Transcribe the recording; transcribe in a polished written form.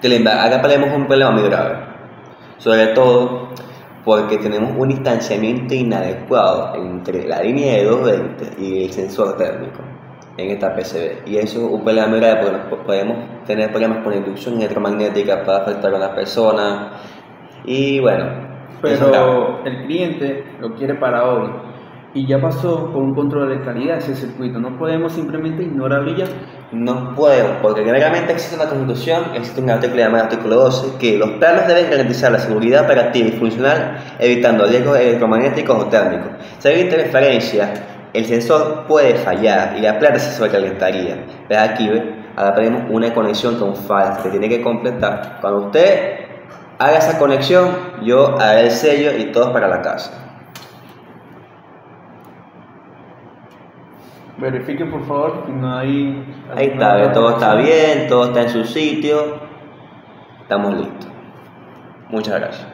Acá tenemos un problema muy grave, sobre todo porque tenemos un distanciamiento inadecuado entre la línea de 220 y el sensor térmico en esta PCB. Y eso es un problema muy grave porque podemos tener problemas con inducción electromagnética para afectar a una persona. Y bueno, pero el cliente lo quiere para hoy y ya pasó por un control de calidad ese circuito. No podemos simplemente ignorarlo y ya. No podemos, porque generalmente existe una constitución, existe un artículo llamado artículo 12, que los planos deben garantizar la seguridad operativa y funcional, evitando riesgos electromagnéticos o térmicos. Si hay interferencia, el sensor puede fallar y la planta se sobrecalentaría. Pero aquí, ahora tenemos una conexión con falta que tiene que completar. Cuando usted haga esa conexión, yo haré el sello y todos para la casa. Verifique por favor que no hay... Ahí está, todo está bien, todo está en su sitio. Estamos listos. Muchas gracias.